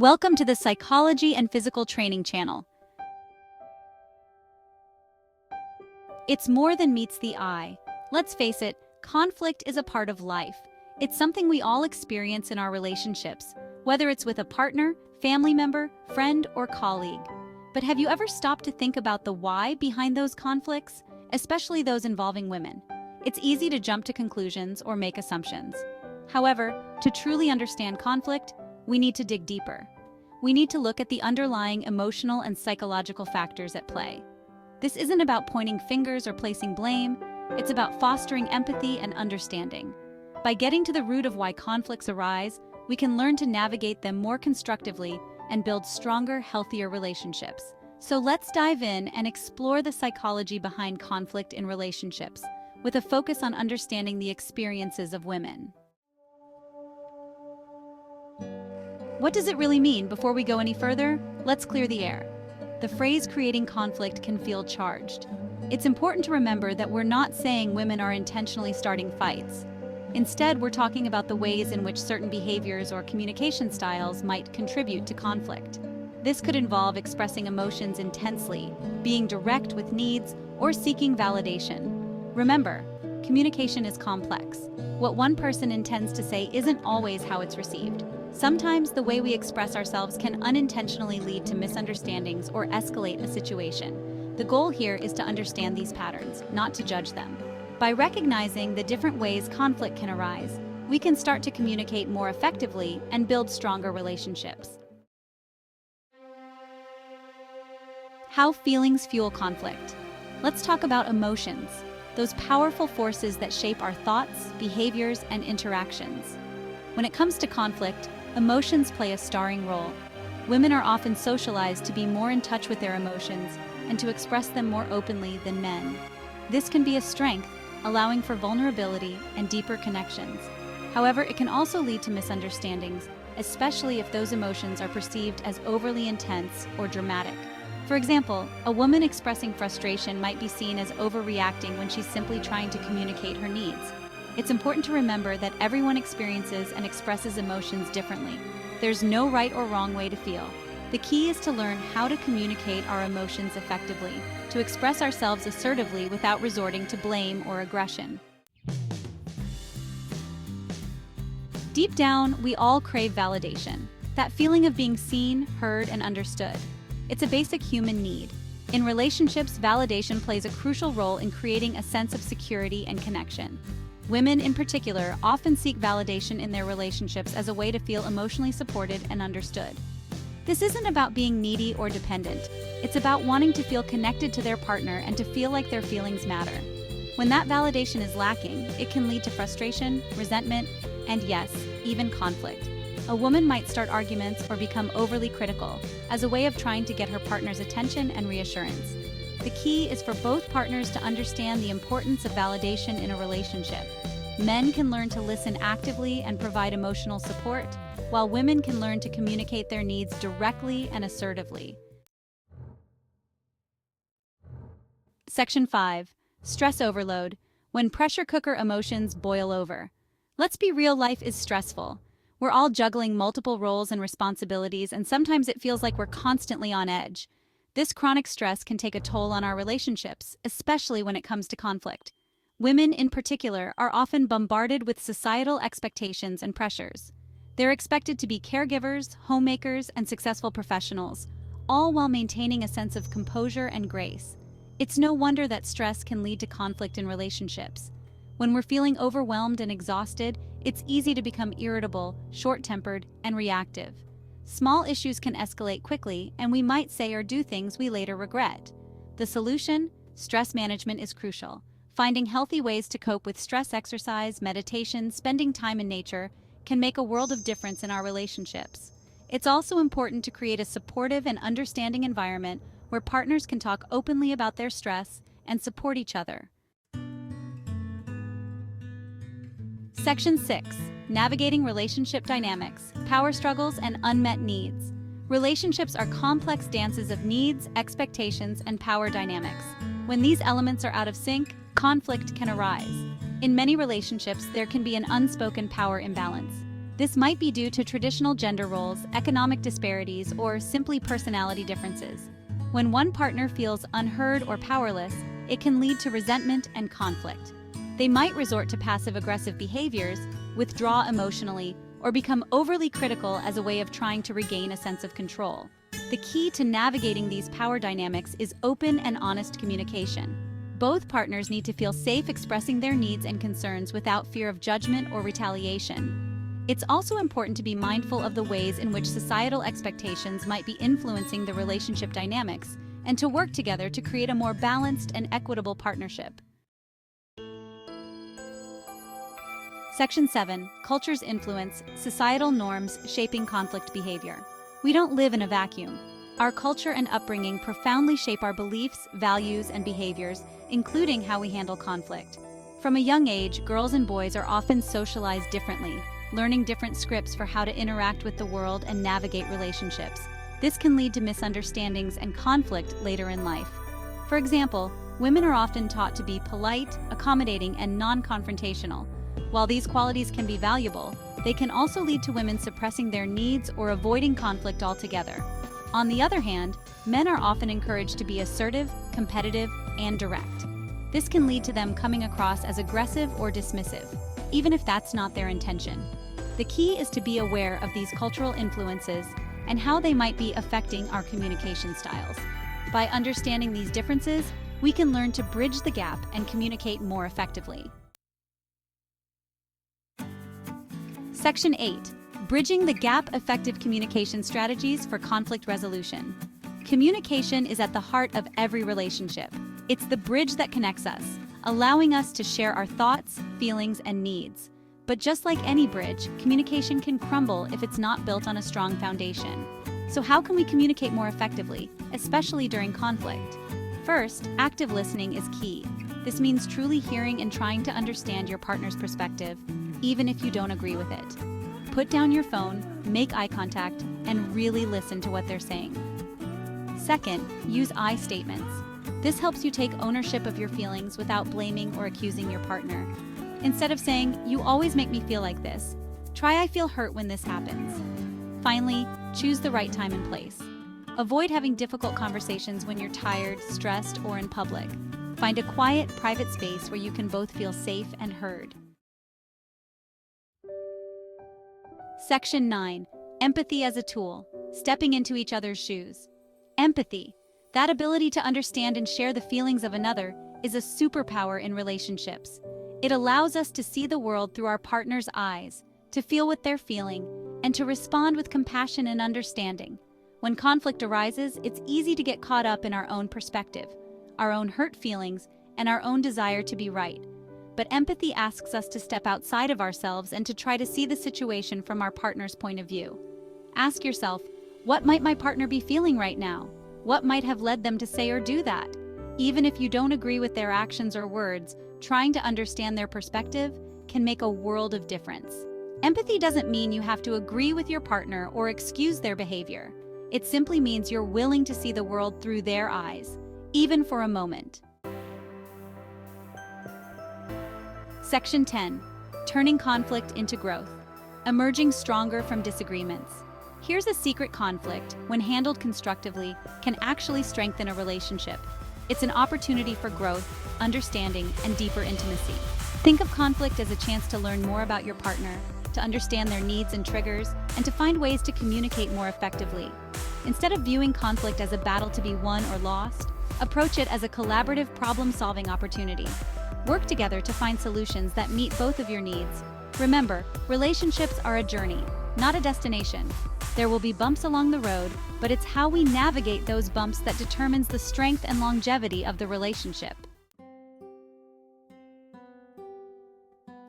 Welcome to the Psychology and Physical Training channel. It's more than meets the eye. Let's face it, conflict is a part of life. It's something we all experience in our relationships, whether it's with a partner, family member, friend, or colleague. But have you ever stopped to think about the why behind those conflicts, especially those involving women? It's easy to jump to conclusions or make assumptions. However, to truly understand conflict, we need to dig deeper. We need to look at the underlying emotional and psychological factors at play. This isn't about pointing fingers or placing blame, it's about fostering empathy and understanding. By getting to the root of why conflicts arise, we can learn to navigate them more constructively and build stronger, healthier relationships. So let's dive in and explore the psychology behind conflict in relationships, with a focus on understanding the experiences of women. What does it really mean? Before we go any further, let's clear the air. The phrase creating conflict can feel charged. It's important to remember that we're not saying women are intentionally starting fights. Instead, we're talking about the ways in which certain behaviors or communication styles might contribute to conflict. This could involve expressing emotions intensely, being direct with needs, or seeking validation. Remember, communication is complex. What one person intends to say isn't always how it's received. Sometimes the way we express ourselves can unintentionally lead to misunderstandings or escalate a situation. The goal here is to understand these patterns, not to judge them. By recognizing the different ways conflict can arise, we can start to communicate more effectively and build stronger relationships. How feelings fuel conflict. Let's talk about emotions, those powerful forces that shape our thoughts, behaviors, and interactions. When it comes to conflict, emotions play a starring role. Women are often socialized to be more in touch with their emotions and to express them more openly than men. This can be a strength, allowing for vulnerability and deeper connections. However, it can also lead to misunderstandings, especially if those emotions are perceived as overly intense or dramatic. For example, a woman expressing frustration might be seen as overreacting when she's simply trying to communicate her needs. It's important to remember that everyone experiences and expresses emotions differently. There's no right or wrong way to feel. The key is to learn how to communicate our emotions effectively, to express ourselves assertively without resorting to blame or aggression. Deep down, we all crave validation, that feeling of being seen, heard, and understood. It's a basic human need. In relationships, validation plays a crucial role in creating a sense of security and connection. Women, in particular, often seek validation in their relationships as a way to feel emotionally supported and understood. This isn't about being needy or dependent. It's about wanting to feel connected to their partner and to feel like their feelings matter. When that validation is lacking, it can lead to frustration, resentment, and yes, even conflict. A woman might start arguments or become overly critical as a way of trying to get her partner's attention and reassurance. The key is for both partners to understand the importance of validation in a relationship. Men can learn to listen actively and provide emotional support, while women can learn to communicate their needs directly and assertively. Section 5. Stress overload. When pressure cooker emotions boil over. Let's be real, life is stressful. We're all juggling multiple roles and responsibilities, and sometimes it feels like we're constantly on edge. This chronic stress can take a toll on our relationships, especially when it comes to conflict. Women, in particular, are often bombarded with societal expectations and pressures. They're expected to be caregivers, homemakers, and successful professionals, all while maintaining a sense of composure and grace. It's no wonder that stress can lead to conflict in relationships. When we're feeling overwhelmed and exhausted, it's easy to become irritable, short-tempered, and reactive. Small issues can escalate quickly, and we might say or do things we later regret. The solution? Stress management is crucial. Finding healthy ways to cope with stress, exercise, meditation, spending time in nature, can make a world of difference in our relationships. It's also important to create a supportive and understanding environment where partners can talk openly about their stress and support each other. Section 6. Navigating relationship dynamics, power struggles, and unmet needs. Relationships are complex dances of needs, expectations, and power dynamics. When these elements are out of sync, conflict can arise. In many relationships, there can be an unspoken power imbalance. This might be due to traditional gender roles, economic disparities, or simply personality differences. When one partner feels unheard or powerless, it can lead to resentment and conflict. They might resort to passive-aggressive behaviors, withdraw emotionally, or become overly critical as a way of trying to regain a sense of control. The key to navigating these power dynamics is open and honest communication. Both partners need to feel safe expressing their needs and concerns without fear of judgment or retaliation. It's also important to be mindful of the ways in which societal expectations might be influencing the relationship dynamics, and to work together to create a more balanced and equitable partnership. Section 7. Culture's influence, societal norms shaping conflict behavior. We don't live in a vacuum. Our culture and upbringing profoundly shape our beliefs, values, and behaviors, including how we handle conflict. From a young age, girls and boys are often socialized differently, learning different scripts for how to interact with the world and navigate relationships. This can lead to misunderstandings and conflict later in life. For example, women are often taught to be polite, accommodating, and non-confrontational. While these qualities can be valuable, they can also lead to women suppressing their needs or avoiding conflict altogether. On the other hand, men are often encouraged to be assertive, competitive, and direct. This can lead to them coming across as aggressive or dismissive, even if that's not their intention. The key is to be aware of these cultural influences and how they might be affecting our communication styles. By understanding these differences, we can learn to bridge the gap and communicate more effectively. Section 8. Bridging the gap: effective communication strategies for conflict resolution. Communication is at the heart of every relationship. It's the bridge that connects us, allowing us to share our thoughts, feelings, and needs. But just like any bridge, communication can crumble if it's not built on a strong foundation. So how can we communicate more effectively, especially during conflict? First, active listening is key. This means truly hearing and trying to understand your partner's perspective, even if you don't agree with it. Put down your phone, make eye contact, and really listen to what they're saying. Second, use I statements. This helps you take ownership of your feelings without blaming or accusing your partner. Instead of saying, "You always make me feel like this," try, "I feel hurt when this happens." Finally, choose the right time and place. Avoid having difficult conversations when you're tired, stressed, or in public. Find a quiet, private space where you can both feel safe and heard. Section 9. Empathy as a tool, stepping into each other's shoes. Empathy, that ability to understand and share the feelings of another, is a superpower in relationships. It allows us to see the world through our partner's eyes, to feel what they're feeling, and to respond with compassion and understanding. When conflict arises, it's easy to get caught up in our own perspective, our own hurt feelings, and our own desire to be right. But empathy asks us to step outside of ourselves and to try to see the situation from our partner's point of view. Ask yourself, what might my partner be feeling right now? What might have led them to say or do that? Even if you don't agree with their actions or words, trying to understand their perspective can make a world of difference. Empathy doesn't mean you have to agree with your partner or excuse their behavior. It simply means you're willing to see the world through their eyes, even for a moment. Section 10. Turning conflict into growth. Emerging stronger from disagreements. Here's a secret: conflict, when handled constructively, can actually strengthen a relationship. It's an opportunity for growth, understanding, and deeper intimacy. Think of conflict as a chance to learn more about your partner, to understand their needs and triggers, and to find ways to communicate more effectively. Instead of viewing conflict as a battle to be won or lost, approach it as a collaborative problem-solving opportunity. Work together to find solutions that meet both of your needs. Remember, relationships are a journey, not a destination. There will be bumps along the road, but it's how we navigate those bumps that determines the strength and longevity of the relationship.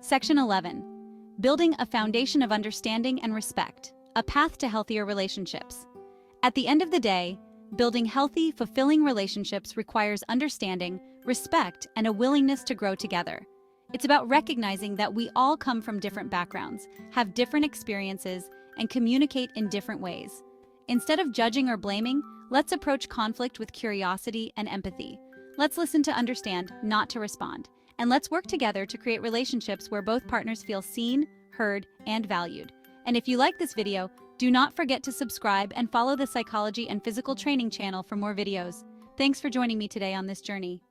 Section 11. Building a foundation of understanding and respect, a path to healthier relationships. At the end of the day, building healthy, fulfilling relationships requires understanding, respect, and a willingness to grow together. It's about recognizing that we all come from different backgrounds, have different experiences, and communicate in different ways. Instead of judging or blaming, let's approach conflict with curiosity and empathy. Let's listen to understand, not to respond. And let's work together to create relationships where both partners feel seen, heard, and valued. And if you like this video, do not forget to subscribe and follow the Psychology and Physical Training channel for more videos. Thanks for joining me today on this journey.